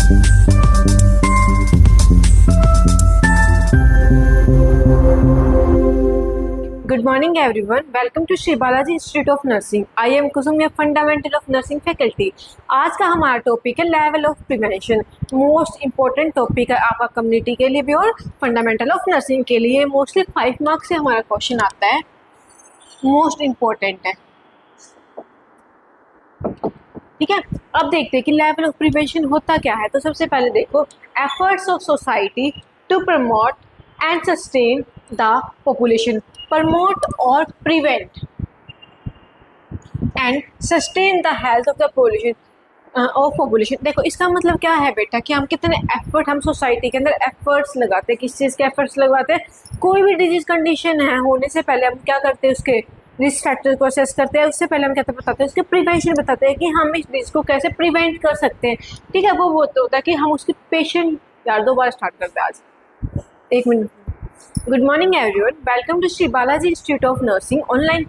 Good morning everyone. Welcome to Shri Balaji Institute of Nursing. I am Kusum, your Fundamental of Nursing faculty. आज का हमारा topic है level of prevention. Most important topic है आपका community के लिए भी और फंडामेंटल ऑफ नर्सिंग के लिए. मोस्टली 5 मार्क्स से हमारा क्वेश्चन आता है, मोस्ट इम्पोर्टेंट है. ठीक है, अब देखते हैं कि लेवल ऑफ प्रिवेंशन होता क्या है. तो सबसे पहले देखो, efforts of society to promote and sustain the population. Promote और prevent and sustain the health of the population. देखो इसका मतलब क्या है बेटा कि हम कितने एफर्ट हम सोसाइटी के अंदर एफर्ट्स लगाते हैं. किस चीज़ के एफर्ट्स लगाते हैं? कोई भी डिजीज कंडीशन है होने से पहले हम क्या करते हैं, उसके रिस्क फैक्टर को असेस करते हैं. उससे पहले हम क्या बताते हैं, उसके प्रिवेंशन बताते हैं कि हम इस डिजीज को कैसे प्रिवेंट कर सकते हैं. ठीक है, वो होता है कि हम उसकी पेशेंट. यार दोबारा स्टार्ट करते हैं आज, 1 minute. Good morning everyone. Welcome to Shri Balaji Institute of Nursing online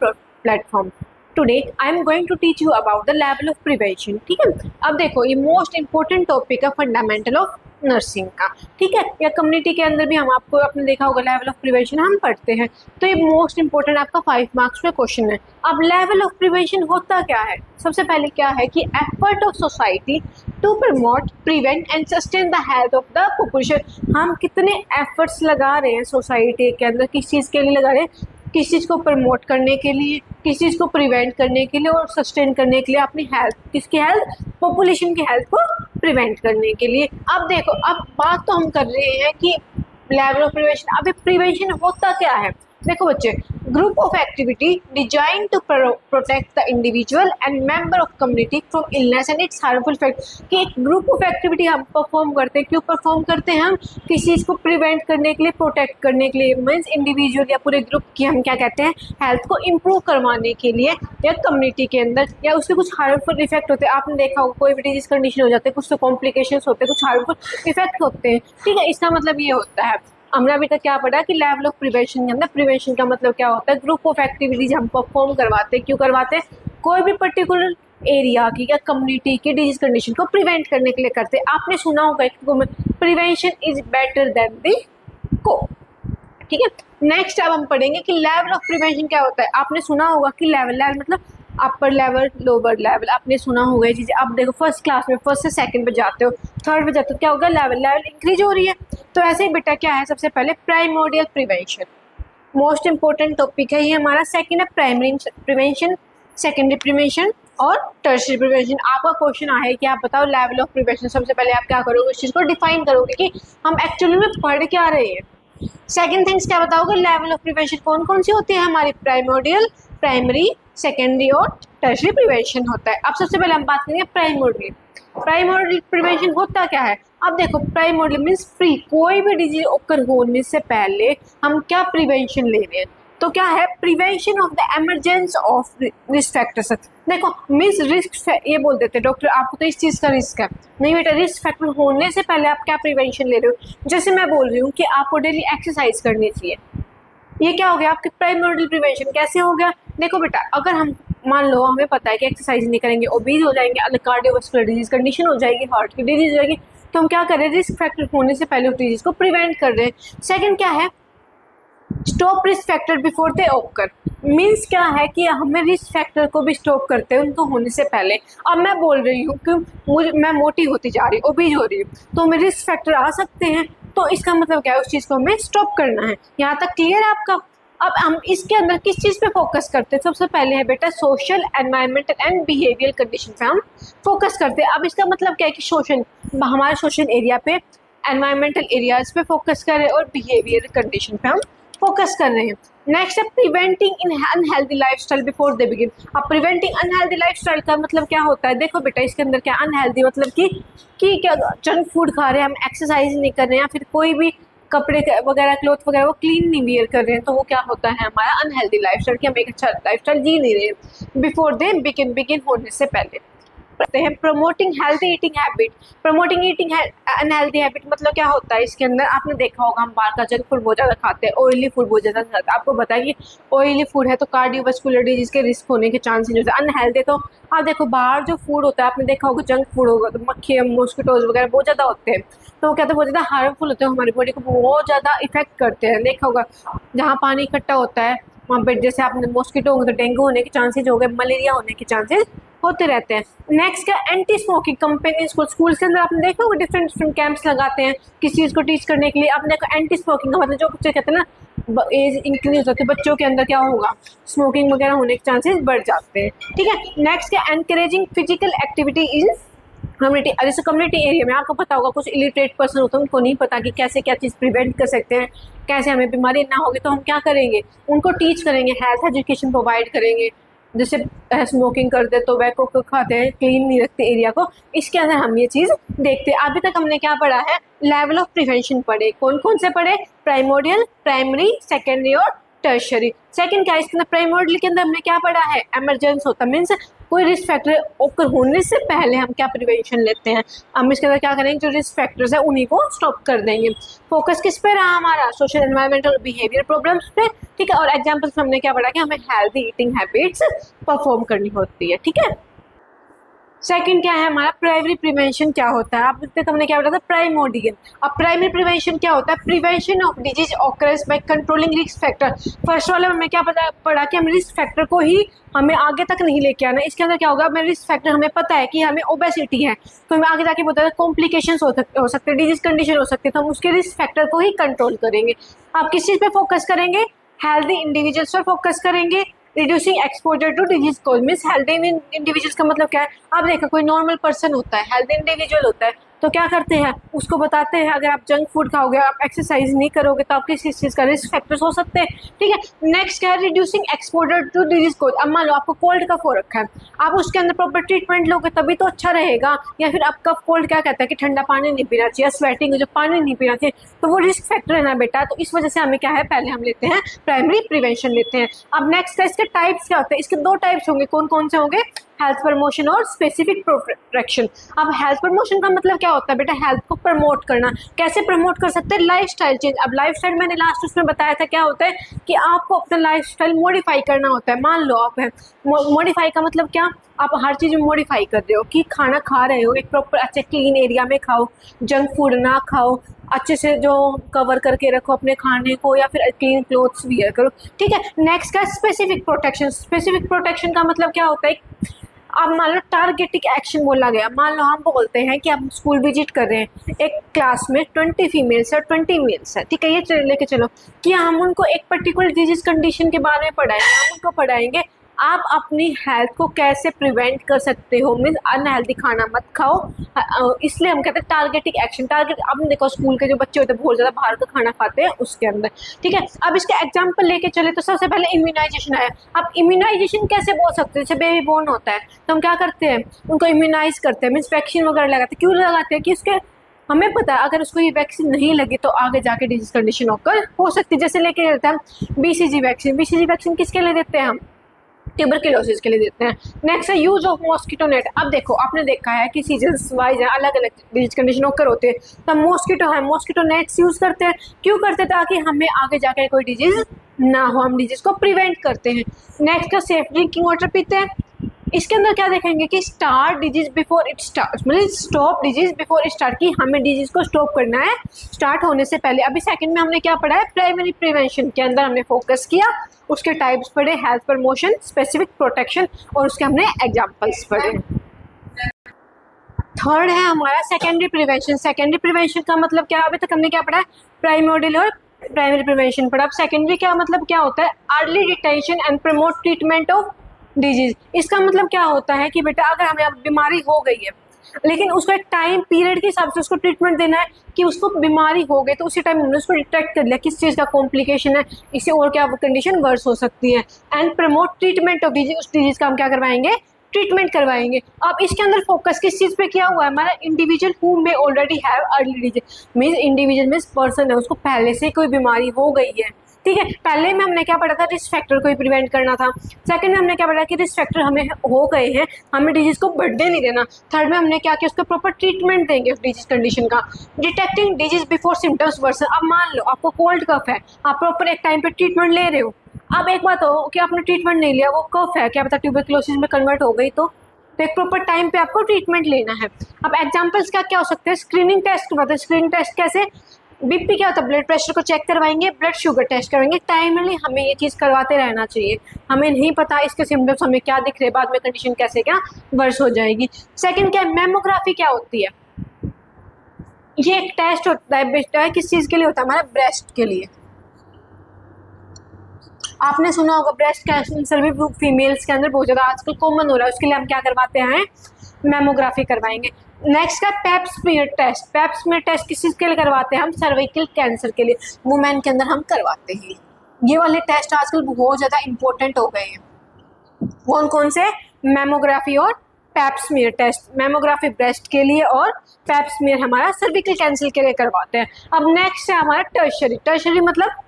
platform. Today I am going to teach you about the level of prevention. ठीक है, अब देखो ये मोस्ट इम्पोर्टेंट टॉपिक है फंडामेंटल ऑफ नर्सिंग का. ठीक है, या कम्युनिटी के अंदर भी हम आपको आपने देखा होगा लेवल ऑफ प्रिवेंशन हम पढ़ते हैं. तो ये मोस्ट इम्पोर्टेंट आपका 5 मार्क्स में क्वेश्चन है. अब लेवल ऑफ प्रिवेंशन होता क्या है? सबसे पहले क्या है कि effort of society to promote, prevent and sustain the health of the population. हम कितने एफर्ट्स लगा रहे हैं सोसाइटी के अंदर, किस चीज़ के लिए लगा रहे हैं? किस चीज़ को प्रमोट करने के लिए, किस चीज़ को प्रिवेंट करने के लिए और सस्टेन करने के लिए. अपनी हेल्थ, किसकी हेल्थ? पॉपुलेशन की हेल्थ को प्रिवेंट करने के लिए. अब देखो, अब बात तो हम कर रहे हैं कि लेवल ऑफ प्रिवेंशन. अब प्रिवेंशन होता क्या है? देखो बच्चे, group of activity design to protect the individual and member of community from illness and its harmful effect. कि एक ग्रुप ऑफ एक्टिविटी हम परफॉर्म करते हैं. क्यों परफॉर्म करते हैं? हम किसी चीज़ को प्रिवेंट करने के लिए, प्रोटेक्ट करने के लिए. मीन्स इंडिविजुअल या पूरे ग्रुप की हम क्या कहते हैं, हेल्थ को इम्प्रूव करवाने के लिए, या कम्युनिटी के अंदर, या उसके कुछ हार्मफुल इफेक्ट होते हैं. आपने देखा होगा कोई भी डिजीज कंडीशन हो जाते हैं, कुछ तो कॉम्प्लिकेशंस होते हैं, कुछ हार्मफुल इफेक्ट होते हैं. ठीक है, इसका मतलब ये होता है. हमने अभी तक क्या पढ़ा कि लेवल ऑफ प्रिवेंशन के अंदर प्रिवेंशन का मतलब क्या होता है? ग्रुप ऑफ एक्टिविटीज हम परफॉर्म करवाते हैं. क्यों करवाते हैं? कोई भी पर्टिकुलर एरिया की या कम्युनिटी की डिजीज कंडीशन को प्रिवेंट करने के लिए करते हैं. आपने सुना होगा prevention is better than the को. ठीक है, नेक्स्ट अब हम पढ़ेंगे कि लेवल ऑफ प्रिवेंशन क्या होता है. आपने सुना होगा कि लेवल मतलब अपर लेवल, लोअर लेवल. आपने सुना होगा ये चीज़ें. आप देखो फर्स्ट क्लास में फर्स्ट से सेकंड पे जाते हो, थर्ड पे जाते हो, क्या होगा? लेवल इंक्रीज हो रही है. तो ऐसे ही बेटा क्या है, सबसे पहले primordial prevention. Most important topic है ये हमारा. सेकंड है प्राइमरी प्रिवेंशन, सेकेंडरी प्रिवेंशन और टर्शियरी प्रिवेंशन. आपका क्वेश्चन आया है कि आप बताओ लेवल ऑफ प्रिवेंशन. सबसे पहले आप क्या करोगे, उस चीज़ को डिफाइन करोगे कि हम एक्चुअली में पढ़ क्या रहे हैं. सेकेंड थिंग्स क्या बताओगे, लेवल ऑफ प्रिवेंशन कौन कौन सी होती है हमारी? प्राइमोडियल, प्राइमरी, सेकेंडरी और टर्शियरी प्रिवेंशन होता है. अब सबसे पहले हम बात करेंगे प्राइमोडियल. प्राइमोडियल प्रिवेंशन होता क्या है? अब देखो, प्राइमोडियल मीन्स प्री, कोई भी डिजीज ओकर होने से पहले हम क्या प्रिवेंशन ले रहे हैं. तो क्या है? Prevention of the emergence of risk factors. देखो मीन्स रिस्क, ये बोल देते डॉक्टर आपको तो इस चीज़ का रिस्क है. नहीं बेटा, रिस्क फैक्टर होने से पहले आप क्या प्रिवेंशन ले रहे हो? जैसे मैं बोल रही हूँ कि आपको डेली एक्सरसाइज करनी चाहिए. ये क्या हो गया? आपके प्राइमोडियल प्रिवेंशन. कैसे हो गया? देखो बेटा, अगर हम मान लो हमें पता है कि एक्सरसाइज नहीं करेंगे, ओबीज हो जाएंगे, अलग कार्डियोवास्कुलर डिजीज कंडीशन हो जाएगी, हार्ट की डिजीज हो जाएगी. तो हम क्या कर रहे हैं? रिस्क फैक्टर होने से पहले उस डिजीज को प्रिवेंट कर रहे हैं. सेकंड क्या है? Stop risk factor before they occur. Means क्या है कि हमें रिस्क फैक्टर को भी स्टॉप करते हैं उनको होने से पहले. अब मैं बोल रही हूँ कि मैं मोटी होती जा रही हूँ, ओबीज हो रही हूँ, तो हमें रिस्क फैक्टर आ सकते हैं. तो इसका मतलब क्या है? उस चीज़ को हमें स्टॉप करना है. यहाँ तक क्लियर है आपका? अब हम इसके अंदर किस चीज़ पे फोकस करते हैं? सबसे पहले है बेटा social, environmental and behaviour condition पे हम फोकस करते हैं. अब इसका मतलब क्या है कि सोशल, हमारे सोशल एरिया पे, एनवायरमेंटल एरियाज पे फोकस कर रहे हैं और बिहेवियर कंडीशन पे हम फोकस कर रहे हैं. नेक्स्ट है preventing in unhealthy lifestyle before they begin. अब प्रिवेंटिंग अनहेल्दी लाइफस्टाइल का मतलब क्या होता है? देखो बेटा, इसके अंदर क्या अनहेल्दी मतलब कि क्या जंक फूड खा रहे हैं हम, एक्सरसाइज नहीं कर रहे हैं, या फिर कोई भी कपड़े वगैरह, क्लोथ वगैरह वो क्लीन नहीं वियर कर रहे हैं. तो वो क्या होता है हमारा अनहेल्दी लाइफस्टाइल, कि हम एक अच्छा लाइफस्टाइल जी नहीं रहे हैं बिफोर दे बिगिन होने से पहले. करते हैं promoting healthy eating habit. Promoting eating unhealthy habit मतलब क्या होता है, इसके अंदर आपने देखा होगा हम बाहर का जंक फूड बहुत ज़्यादा खाते हैं, ऑयली फूड बहुत ज़्यादा खाते हैं। आपको बताया कि ऑयली फूड है तो कार्डियोवास्कुलर डिजीज के रिस्क होने के चांसेस होते हैं। अनहेल्थी तो आप देखो बाहर जो फूड होता है, आपने देखा होगा जंक फूड होगा तो मक्खी मॉस्किटोज वगैरह बहुत ज़्यादा होते हैं, तो वो कहते हैं बहुत ज़्यादा हार्मफुल होते हैं, हमारी बॉडी को बहुत ज़्यादा इफेक्ट करते हैं। देखा होगा जहाँ पानी इकट्ठा होता है वहाँ पर जैसे आपने मॉस्किटो होंगे तो डेंगू होने के चांसेस हो गए, मलेरिया होने के चांसेस होते रहते हैं। नेक्स्ट क्या, एंटी स्मोकिंग कंपेनियन स्कूल के अंदर आपने देखा होगा डिफरेंट डिफरेंट कैंप्स लगाते हैं किस चीज़ को टीच करने के लिए। आपने देखो एंटी स्मोकिंग का मतलब जो बच्चे कहते हैं ना एज इंक्रीज होती है बच्चों के अंदर क्या होगा, स्मोकिंग वगैरह होने के चांसेस बढ़ जाते हैं। ठीक है, नेक्स्ट क्या, encouraging physical activity in community. जैसे कम्युनिटी एरिया में आपको पता होगा कुछ इलिटरेट पर्सन होते हैं, उनको नहीं पता कि कैसे क्या चीज़ प्रिवेंट कर सकते हैं, कैसे हमें बीमारी ना होगी, तो हम क्या करेंगे, उनको टीच करेंगे, हेल्थ एजुकेशन प्रोवाइड करेंगे। जैसे स्मोकिंग करते तो वैको को खाते हैं, क्लीन नहीं रखते एरिया को, इसके अंदर हम ये चीज़ देखते हैं। अभी तक हमने क्या पढ़ा है, लेवल ऑफ प्रिवेंशन पढ़े, कौन कौन से पढ़े, प्राइमोडियल, प्राइमरी, सेकेंडरी और टर्शरी। सेकंड क्या है, इसके अंदर प्राइमोडियल के अंदर हमने क्या पढ़ा है, इमरजेंस होता है, मीन्स कोई रिस्क फैक्टर ओकर होने से पहले हम क्या प्रिवेंशन लेते हैं, हम इसके अंदर क्या करेंगे, जो रिस्क फैक्टर्स है उन्हीं को स्टॉप कर देंगे। फोकस किस पे रहा हमारा, सोशल एनवायरमेंटल बिहेवियर प्रॉब्लम्स पे। ठीक है, और एग्जाम्पल्स में हमने क्या पढ़ा कि हमें हेल्थी ईटिंग हैबिट्स परफॉर्म करनी होती है। ठीक है, सेकंड क्या है हमारा, प्राइमरी प्रिवेंशन क्या होता है। आप देखते हमने क्या बताया था, प्राइमोडियल। अब प्राइमरी प्रिवेंशन क्या होता है, prevention of disease occurs by controlling risk factor. First वाले में क्या पढ़ा कि हम रिस्क फैक्टर को ही हमें आगे तक नहीं लेके आना। इसके अंदर क्या होगा, हमें रिस्क फैक्टर हमें पता है कि हमें ओबेसिटी है तो हमें आगे जाके पता है कॉम्प्लिकेशंस हो सकते हैं, डिजीज कंडीशन हो सकती है, तो हम उसके रिस्क फैक्टर को ही कंट्रोल करेंगे। आप किस चीज़ पे फोकस करेंगे, हेल्दी इंडिविजुअल्स पर फोकस करेंगे। Reducing exposure to disease cause, means healthy individuals का मतलब क्या है, आप देखो कोई नॉर्मल पर्सन होता है, हेल्दी इंडिविजुअल होता है, तो क्या करते हैं उसको बताते हैं अगर आप जंक फूड खाओगे, आप एक्सरसाइज नहीं करोगे तो आपके किस चीज़ का रिस्क फैक्टर्स हो सकते हैं। ठीक है, नेक्स्ट क्या है, reducing exposure to disease cause. अब मान लो आपको कोल्ड कफ हो रखा है, आप उसके अंदर प्रॉपर ट्रीटमेंट लोगे तभी तो अच्छा रहेगा, या फिर आप कफ कोल्ड क्या कहता है कि ठंडा पानी नहीं पीना चाहिए, स्वेटिंग जो पानी नहीं पीना चाहिए, तो वो रिस्क फैक्टर है ना बेटा, तो इस वजह से हमें क्या है, पहले हम लेते हैं प्राइमरी प्रिवेंशन लेते हैं। अब नेक्स्ट इसके टाइप्स क्या होते हैं, इसके दो टाइप्स होंगे, कौन कौन से होंगे, हेल्थ प्रमोशन और स्पेसिफिक प्रोटेक्शन। अब हेल्थ प्रमोशन का मतलब क्या होता है बेटा, हेल्थ को प्रमोट करना। कैसे प्रमोट कर सकते हैं, लाइफस्टाइल चेंज। अब लाइफस्टाइल मैंने लास्ट उसमें बताया था क्या होता है कि आपको अपना लाइफस्टाइल मॉडिफाई करना होता है। मान लो आप है, मॉडिफाई का मतलब क्या, आप हर चीज़ में मॉडिफाई कर रहे हो कि खाना खा रहे हो एक प्रॉपर अच्छे क्लीन एरिया में खाओ, जंक फूड ना खाओ, अच्छे से जो कवर करके रखो अपने खाने को, या फिर क्लीन क्लोथ्स वियर करो। ठीक है, नेक्स्ट का स्पेसिफिक प्रोटेक्शन। स्पेसिफिक प्रोटेक्शन का मतलब क्या होता है, अब मान लो टारगेटिक एक्शन बोला गया, मान लो हम बोलते हैं कि हम स्कूल विजिट कर रहे हैं, एक क्लास में 20 फीमेल्स और 20 मेल्स है। ठीक है, ये लेके चलो कि हम उनको एक पर्टिकुलर डिजीज कंडीशन के बारे में पढ़ाएंगे, हम उनको पढ़ाएंगे आप अपनी हेल्थ को कैसे प्रिवेंट कर सकते हो, मीन्स अनहेल्दी खाना मत खाओ। इसलिए हम कहते हैं टारगेटिक एक्शन। टारगेट, आपने देखो स्कूल के जो बच्चे होते हैं बहुत ज़्यादा बाहर का खाना खाते हैं उसके अंदर। ठीक है, अब इसका एग्जांपल लेके चले तो सबसे पहले इम्यूनाइजेशन है। अब इम्यूनाइजेशन कैसे बोल सकते हैं, जैसे बेबी बोर्न होता है तो हम क्या करते हैं, उनको इम्यूनाइज करते हैं, मीन्स वैक्सीन वगैरह लगाते हैं। क्यों लगाते हैं कि उसके हमें पता है अगर उसको ये वैक्सीन नहीं लगी तो आगे जाके डिजीज कंडीशन होकर हो सकती है। जैसे लेके देते हैं हम BCG वैक्सीन। BCG वैक्सीन किसके लिए देते हैं हम, ट्यूबरक्लोसिस के लिए देते हैं। नेक्स्ट है यूज ऑफ मॉस्किटो नेट। अब देखो आपने देखा है कि सीजन्स वाइज है, अलग अलग डिजीज कंडीशन होकर होते हैं, तो मॉस्किटो है, मॉस्किटो नेट्स यूज करते हैं। क्यों करते हैं, ताकि हमें आगे जाकर कोई डिजीज ना हो, हम डिजीज को प्रिवेंट करते हैं। नेक्स्ट है सेफ ड्रिंकिंग वाटर पीते हैं। इसके अंदर क्या देखेंगे कि start disease before it start, मतलब stop disease before it start, की हमें डिजीज को स्टॉप करना है स्टार्ट होने से पहले। अभी सेकंड में हमने क्या पढ़ा है, प्राइमरी प्रिवेंशन के अंदर हमने फोकस किया, उसके टाइप्स पढ़े, हेल्थ प्रमोशन, स्पेसिफिक प्रोटेक्शन, और उसके हमने एग्जाम्पल्स पढ़े। थर्ड है हमारा सेकेंडरी प्रिवेंशन। सेकेंडरी प्रिवेंशन का मतलब क्या, अभी तक हमने क्या पढ़ा है, प्राइमोडियल और प्राइमरी प्रिवेंशन पढ़ा। अब सेकेंडरी क्या मतलब क्या होता है, early detention and promote treatment of disease. इसका मतलब क्या होता है कि बेटा अगर हमें अब बीमारी हो गई है, लेकिन उसको एक टाइम पीरियड के हिसाब से उसको ट्रीटमेंट देना है कि उसको बीमारी हो गई तो उसी टाइम हमने उसको डिटेक्ट कर लिया किस चीज़ का कॉम्प्लिकेशन है, इससे और क्या कंडीशन वर्स हो सकती है, and promote treatment of disease. उस डिजीज का हम क्या करवाएंगे, ट्रीटमेंट करवाएंगे। अब इसके अंदर फोकस किस चीज़ पे किया हुआ है हमारा, इंडिविजुअल हु में already have early disease, means individual means person है, उसको पहले से कोई बीमारी हो गई है। ठीक है, पहले में हमने क्या पढ़ा था, रिस्क फैक्टर को ही प्रिवेंट करना था। सेकंड में हमने क्या पढ़ा कि रिस्क फैक्टर हमें हो गए हैं, हमें डिजीज को बढ़ने नहीं देना। थर्ड में हमने क्या किया, उसको प्रॉपर ट्रीटमेंट देंगे उस डिजीज कंडीशन का। Detecting disease before symptoms worsen. अब मान लो आपको कोल्ड कफ है, आप प्रॉपर एक टाइम पे ट्रीटमेंट ले रहे हो। अब एक बात हो कि आपने ट्रीटमेंट नहीं लिया, वो कफ है, क्या पता ट्यूबरक्लोसिस में कन्वर्ट हो गई, तो एक प्रॉपर टाइम पे आपको ट्रीटमेंट लेना है। अब एग्जांपल्स क्या क्या हो सकते हैं, स्क्रीनिंग टेस्ट बताते हैं। स्क्रीनिंग टेस्ट कैसे, बीपी क्या होता है, ब्लड प्रेशर को चेक करवाएंगे, ब्लड शुगर टेस्ट करवाएंगे। टाइमली हमें ये चीज़ करवाते रहना चाहिए। हमें नहीं पता इसके सिम्टम्स हमें क्या दिख रहे, बाद में कंडीशन कैसे क्या वर्स हो जाएगी। सेकंड क्या है, मेमोग्राफी क्या होती है, ये एक टेस्ट होता है बेटा, किस चीज़ के लिए होता है, हमारे ब्रेस्ट के लिए। आपने सुना होगा ब्रेस्ट कैंसर भी फीमेल्स के अंदर बहुत ज़्यादा आजकल कॉमन हो रहा है, उसके लिए हम क्या करवाते हैं, मेमोग्राफी करवाएंगे। नेक्स्ट का पेप स्मीयर टेस्ट। पेप स्मीयर टेस्ट किस चीज़ के लिए करवाते हैं, हम सर्वाइकल कैंसर के लिए, वुमेन के अंदर हम करवाते हैं। ये वाले टेस्ट आजकल बहुत ज़्यादा इंपॉर्टेंट हो गए हैं। कौन कौन से, मेमोग्राफी और पेप स्मीयर टेस्ट। मेमोग्राफी ब्रेस्ट के लिए और पेप स्मीयर हमारा सर्विकल कैंसर के लिए करवाते हैं। अब नेक्स्ट है हमारा टर्शरी। टर्शरी मतलब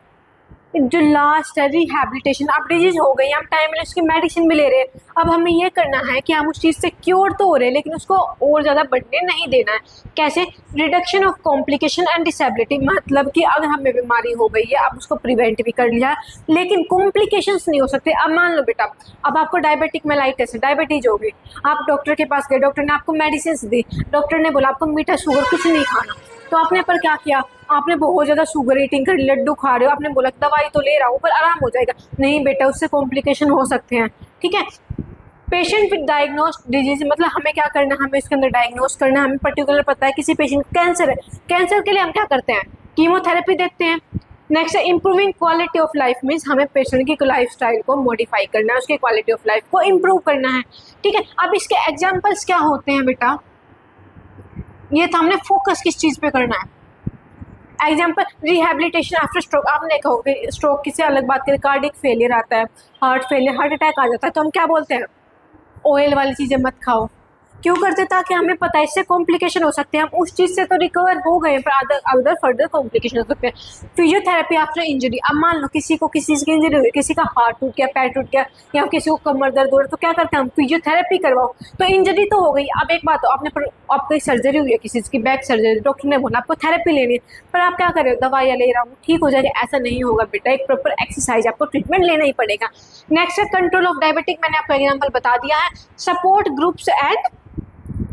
जो लास्ट है रिहैबिलिटेशन। अब डिजीज हो गई, हम टाइम में उसकी मेडिसिन भी ले रहे हैं, अब हमें ये करना है कि हम उस चीज़ से क्योर तो हो रहे हैं लेकिन उसको और ज़्यादा बढ़ने नहीं देना है। कैसे, reduction of complication and disability. मतलब कि अगर हमें बीमारी हो गई है, अब उसको प्रिवेंट भी कर लिया लेकिन कॉम्प्लिकेशंस नहीं हो सकते। अब मान लो बेटा, अब आपको डायबिटिक मेलाइटिस है, डायबिटीज हो गई, आप डॉक्टर के पास गए, डॉक्टर ने आपको मेडिसिन दी, डॉक्टर ने बोला आपको मीठा शुगर कुछ नहीं खाना, तो आपने पर क्या किया, आपने बहुत ज़्यादा शुगर ईटिंग कर, लड्डू खा रहे हो, आपने बोला दवाई तो ले रहा हूँ पर आराम हो जाएगा, नहीं बेटा उससे कॉम्प्लिकेशन हो सकते हैं। ठीक है, पेशेंट विद डायग्नोस्ड डिजीज, मतलब हमें क्या करना है, हमें इसके अंदर डायग्नोस करना है, हमें पर्टिकुलर पता है किसी पेशेंट कैंसर है, कैंसर के लिए हम क्या करते हैं, कीमोथेरेपी देते हैं। नेक्स्ट है improving quality of life, means हमें पेशेंट की लाइफ स्टाइल को मॉडिफाई करना है, उसकी क्वालिटी ऑफ लाइफ को इम्प्रूव करना है। ठीक है, अब इसके एग्जाम्पल्स क्या होते हैं बेटा, ये तो हमने फोकस किस चीज़ पे करना है। Example, rehabilitation after stroke. आपने देखा होगा स्ट्रोक किसी अलग बात करें, कार्डिक फेलियर आता है, हार्ट फेलियर, हार्ट अटैक आ जाता है, तो हम क्या बोलते हैं, ऑयल वाली चीज़ें मत खाओ। क्यों करते, ताकि हमें पता है इससे कॉम्प्लिकेशन हो सकते हैं, हम उस चीज़ से तो रिकवर हो गए पर अदर फर्दर कॉम्प्लिकेशन हो सकते हैं। Physiotherapy after injury. अब मान लो किसी को किसी चीज़ की इंजरी हुई, किसी का हाथ टूट गया, पैर टूट गया, या किसी को कमर दर्द हो रहा है, तो क्या करते हैं हम, फिजियोथेरेपी करवाओ। तो इंजरी तो हो गई, अब एक बात, आपको सर्जरी हुई है किसी चीज़ की, बैक सर्जरी, डॉक्टर ने बोला आपको थेरेपी लेनी है, पर आप क्या कर रहे हो, दवाइयाँ ले रहा हूँ ठीक हो जाएगा, ऐसा नहीं होगा बेटा, एक प्रॉपर एक्सरसाइज आपको ट्रीटमेंट लेना ही पड़ेगा। नेक्स्ट है कंट्रोल ऑफ डायबिटिक, मैंने आपको एग्जाम्पल बता दिया है। Support groups and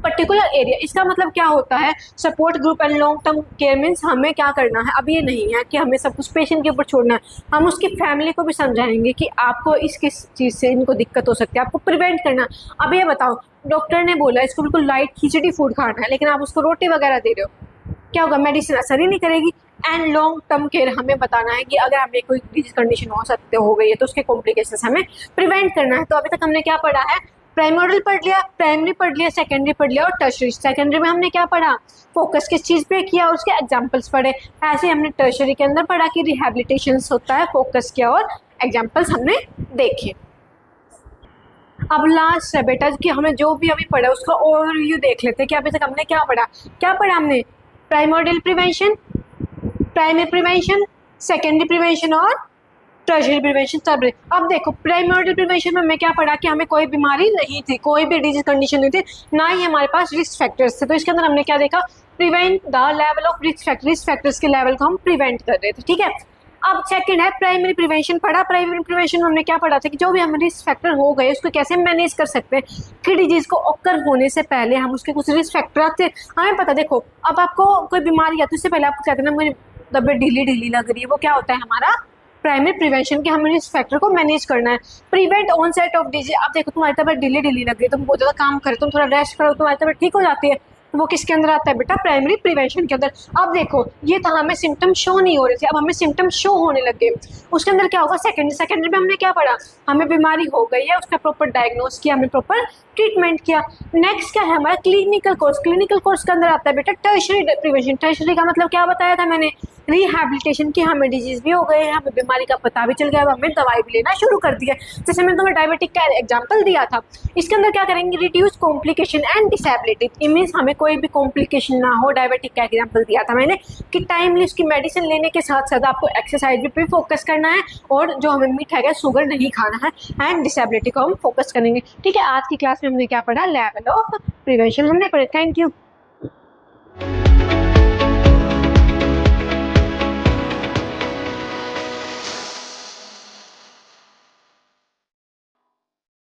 particular area, इसका मतलब क्या होता है, support group and long term care means हमें क्या करना है, अब ये नहीं है कि हमें सब कुछ पेशेंट के ऊपर छोड़ना है, हम उसकी फैमिली को भी समझाएंगे कि आपको इस किस चीज़ से इनको दिक्कत हो सकती है, आपको प्रिवेंट करना। अब ये बताओ, डॉक्टर ने बोला इसको बिल्कुल लाइट खिचड़ी फूड खाना है, लेकिन आप उसको रोटी वगैरह दे रहे हो, क्या होगा, मेडिसिन असर ही नहीं करेगी। एंड लॉन्ग टर्म केयर, हमें बताना है कि अगर हमें कोई डिजीज कंडीशन हो गई है तो उसके कॉम्प्लिकेशंस हमें प्रिवेंट करना है। तो अभी तक हमने क्या पढ़ा है, प्राइमरी पढ़ लिया, प्राइमरी पढ़ लिया, सेकेंडरी पढ़ लिया और टर्शरी। सेकेंडरी में हमने क्या पढ़ा, फोकस किस चीज़ पे किया और उसके एग्जांपल्स पढ़े। ऐसे हमने टर्शरी के अंदर पढ़ा कि रिहैबिलिटेशन होता है, फोकस किया और एग्जांपल्स हमने देखे। अब लास्ट है बेटा कि हमें जो भी अभी पढ़ा उसका ओवरव्यू देख लेते हैं कि अभी तक हमने क्या पढ़ा हमने, primordial prevention, primary prevention, secondary prevention और टर्शरी प्रिवेंशन सब। अब देखो प्राइमरी प्रिवेंशन में हमें क्या पढ़ा कि हमें कोई बीमारी नहीं थी, कोई भी डिजीज कंडीशन नहीं थी, ना ही हमारे पास रिस्क फैक्टर्स थे, तो इसके अंदर हमने क्या देखा, prevent the level of risk factors के लेवल को हम प्रिवेंट कर रहे थे। ठीक है, अब सेकंड है प्राइमरी प्रिवेंशन पढ़ा। प्राइमरी प्रिवेंशन में हमने क्या पढ़ा था कि जो भी हमें रिस्क फैक्टर हो गए उसको कैसे मैनेज कर सकते हैं, कि डिजीज को ऑकर होने से पहले हम उसके कुछ रिस्क फैक्टर आते हमें पता। देखो अब आपको कोई बीमारी है तो उससे पहले आपको कहते हैं ना मुझे तबीयत ढीली लग रही है, वो क्या होता है हमारा प्राइमरी प्रिवेंशन के, हमें रिस्क फैक्टर को मैनेज करना है। प्रिवेंट ऑनसेट ऑफ डिजीज, अब देखो तुम्हारी तबीयत ढीली लग रही है, तुम बहुत ज़्यादा काम करो, तुम थोड़ा रेस्ट करो, तुम्हारी तबीयत ठीक हो जाती है, तो वो किसके अंदर आता है बेटा, प्राइमरी प्रिवेंशन के अंदर। अब देखो ये था हमें सिम्टम शो नहीं हो रहे थे, अब हमें सिम्टम शो होने लगे, उसके अंदर क्या होगा, सेकेंडरी में हमने क्या पढ़ा, हमें बीमारी हो गई है, उसका प्रॉपर डायग्नोस किया, हमें प्रॉपर ट्रीटमेंट किया। नेक्स्ट क्या है हमारा क्लिनिकल कोर्स। क्लिनिकल कोर्स के अंदर आता है बेटा टर्शरी प्रिवेंशन। टर्शरी का मतलब क्या बताया था मैंने, रिहैबिलिटेशन की, हमें डिजीज भी हो गए, हमें बीमारी का पता भी चल गया, अब हमें दवाई भी लेना शुरू कर दिया। जैसे मैंने तुम्हें डायबिटिक का एग्जांपल दिया था, इसके अंदर क्या करेंगे, reduce complication and disability. It means हमें कोई भी कॉम्प्लिकेशन ना हो। डायबिटिक का एग्जांपल दिया था मैंने कि टाइमली उसकी मेडिसिन लेने के साथ साथ आपको एक्सरसाइज पे फोकस करना है, और जो हमें मीठा है शुगर नहीं खाना है, एंड डिसेबिलिटी को हम फोकस करेंगे। ठीक है, आज की क्लास में हमने क्या पढ़ा, लेवल ऑफ प्रिवेंशन हमने पढ़ा। Thank you.